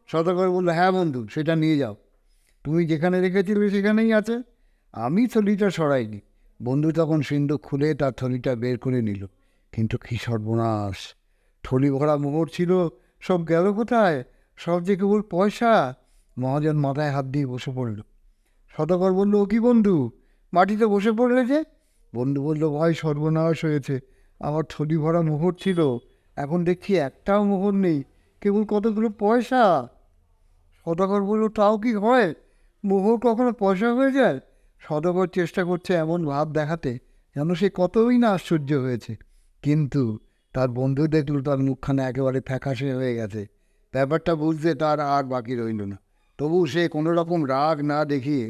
সওদাগর বলল, হ্যাঁ বন্ধু, সেটা নিয়ে যাও, তুমি যেখানে রেখেছিলে সেখানেই আছে, আমি থলিটা সরাইনি। বন্ধু তখন সিন্দুক খুলে তার থলিটা বের করে নিল, কিন্তু কী সর্বনাশ! থলি ভরা মোহর ছিল, সব গেল কোথায়? সব যে কেবল পয়সা। মহাজন মাথায় হাত দিয়ে বসে পড়ল। সওদাগর বলল, ও কি বন্ধু, মাটিতে বসে পড়লে যে? বন্ধু বলল, ভাই সর্বনাশ হয়েছে, আমার থলি ভরা মোহর ছিল, এখন দেখছি একটাও মোহর নেই, কেবল কতগুলো পয়সা। সদাগর বলল, তাও কি হয়, মোহর কখনো পয়সা হয়ে যায়? সদাগর চেষ্টা করছে এমন ভাব দেখাতে যেন সে কতই না আশ্চর্য হয়েছে, কিন্তু তার বন্ধু দেখল তার মুখখানা একেবারে ফ্যাকাশে হয়ে গেছে। ব্যাপারটা বুঝতে তার আর বাকি রইল না। তবু সে কোনো রকম রাগ না দেখিয়ে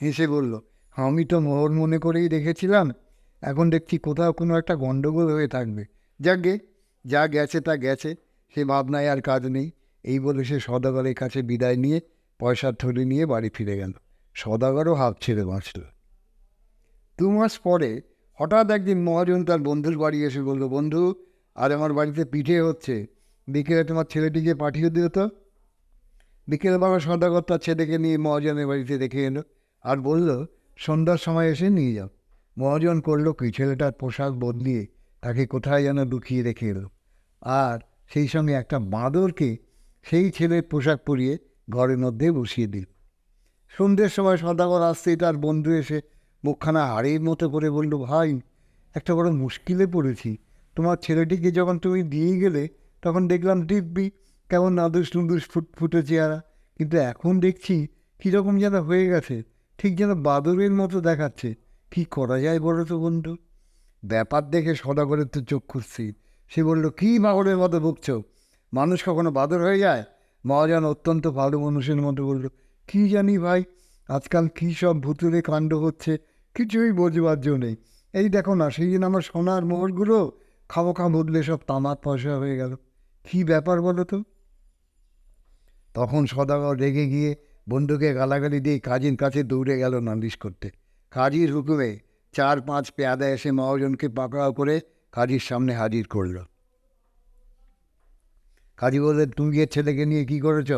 হেসে বলল, আমি তো মোহর মনে করেই রেখেছিলাম, এখন দেখছি কোথাও কোনো একটা গণ্ডগোল হয়ে থাকবে। যাকগে, যা গেছে তা গেছে, সে ভাবনায় আর কাজ নেই। এই বলে সে সদাগরের কাছে বিদায় নিয়ে পয়সার থলি নিয়ে বাড়ি ফিরে গেল। সদাগরও হাঁপ ছেড়ে বাঁচল। 2 মাস পরে হঠাৎ একদিন মহাজন তার বন্ধুর বাড়ি এসে বলল, বন্ধু, আর আমার বাড়িতে পিঠে হচ্ছে, বিকেলে তোমার ছেলেটিকে পাঠিয়ে দিও তো। বিকেলবেলা সদাগর তার ছেলেকে নিয়ে মহাজনের বাড়িতে রেখে এলো আর বলল, সন্ধ্যার সময় এসে নিয়ে যাও। মহাজন করল কি, ছেলেটার পোশাক বদলিয়ে তাকে কোথায় যেন লুকিয়ে রেখে এলো, আর সেই সঙ্গে একটা বাঁদরকে সেই ছেলের পোশাক পরিয়ে ঘরের মধ্যে বসিয়ে দিল। সন্ধ্যের সময় সদাগর আসতেই তার বন্ধু এসে মুখখানা হাড়ির মতো করে বলল, ভাই, একটা বড় মুশকিলে পড়েছি। তোমার ছেলেটিকে যখন তুমি দিয়ে গেলে তখন দেখলাম দিব্যি কেমন নাদুস নুদুস ফুটফুটে চেহারা, কিন্তু এখন দেখছি কীরকম যেন হয়ে গেছে, ঠিক যেন বাদরের মতো দেখাচ্ছে। কি করা যায় বলো তো বন্ধু? ব্যাপার দেখে সদাগরের তো চোখ খুঁজছি। সে বলল, কী বাদরের মতো বকছ, মানুষ কখনো বাদর হয়ে যায়? মহাজন অত্যন্ত ভালো মানুষের মতো বলল, কী জানি ভাই, আজকাল কী সব ভুতুরে কাণ্ড হচ্ছে, কিছুই বোঝবার জো নেই। এই দেখো না, সেই দিন আমার সোনার মোহরগুলো খামোখা বদলে সব তামাক পয়সা হয়ে গেল। কী ব্যাপার বলো তো? তখন সদাগর রেগে গিয়ে বন্ধুকে গালাগালি দিয়ে কাজীর কাছে দৌড়ে গেল নালিশ করতে। কাজীর হুকুমে 4-5 পেয়াদা এসে মহাজনকে পাকড়াও করে কাজীর সামনে হাজির করল। কাজী বললেন, তুমি গিয়ে ছেলেকে নিয়ে কী করেছ?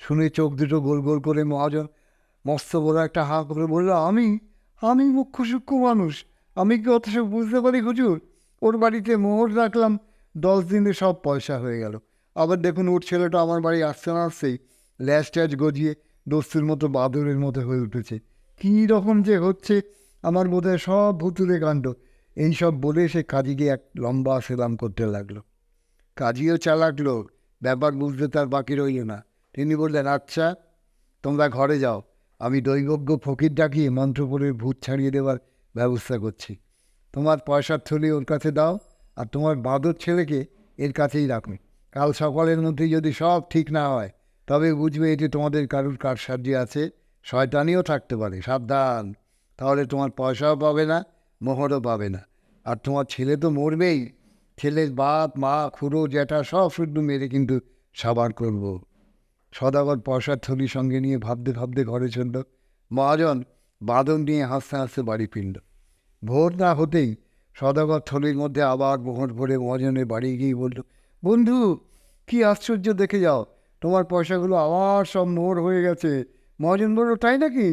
শুনে চোখ দুটো গোল গোল করে মহাজন মস্ত বড় একটা হাঁ করে বলল, আমি আমি মুখ্য সূক্ষ্ম মানুষ, আমি কি অথচ বুঝতে পারি হুজুর? ওর বাড়িতে মোহর রাখলাম, 10 দিনে সব পয়সা হয়ে গেল। আবার দেখুন, ওর ছেলেটা আমার বাড়ি আসতে না আসতেই ল্যাস ট্যাচ গজিয়ে দস্তুর মতো বাদরের মতো হয়ে উঠেছে। কী রকম যে হচ্ছে, আমার বোধহয় সব ভুতুরে কাণ্ড। এইসব বলে সে কাজীকে এক লম্বা সেলাম করতে লাগলো। কাজীও চালাক লোক, ব্যাপার বুঝতে তার বাকি রইল না। তিনি বললেন, আচ্ছা, তোমরা ঘরে যাও, আমি দৈবজ্ঞ ফকির ডাকিয়ে মন্ত্র পড়ে ভূত ছাড়িয়ে দেওয়ার ব্যবস্থা করছি। তোমার পয়সার থলি ওর কাছে দাও, আর তোমার বাঁদর ছেলেকে এর কাছেই রাখো। কাল সকালের মধ্যে যদি সব ঠিক না হয়, তবে বুঝবে এটি তোমাদের কারুর কারসাজি আছে, শয়তানিও থাকতে পারে, সাবধান। তাহলে তোমার পয়সাও পাবে না, মোহরও পাবে না, আর তোমার ছেলে তো মরবেই। ছেলের বাপ, মা, খুড়ো, জ্যাঠা সব শুদ্ধ মেরে কিন্তু সাবার করবো। সদাগর পয়সার থলি সঙ্গে নিয়ে ভাবতে ভাবতে ঘরে চলল। মহাজন বাঁদর নিয়ে হাসতে হাসতে বাড়ি ফিরল। ভোর না হতেই সদাগর থলির মধ্যে আবার মোহর ভরে মহাজনের বাড়ি গিয়ে বলল, বন্ধু, কি আশ্চর্য, দেখে যাও, তোমার পয়সাগুলো আবার সব মোহর হয়ে গেছে। মহাজন বলল, তাই নাকি?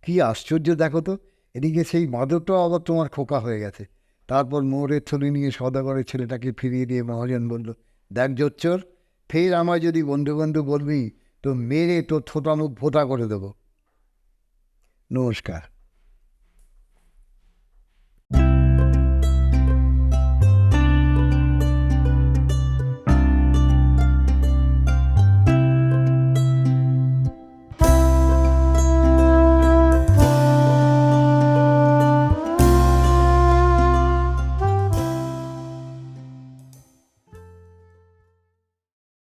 কি আশ্চর্য দেখো তো, এদিকে সেই বাঁদরটাও আবার তোমার খোকা হয়ে গেছে। তারপর মোহরের থলি নিয়ে সদাগরের ছেলেটাকে ফিরিয়ে দিয়ে মহাজন বলল, দেখ জোচ্চর, ফের আমায় যদি বন্ধু বন্ধু বলবি তো মেরে তোর থোটা মুখ ফোটা করে দেবো। নমস্কার।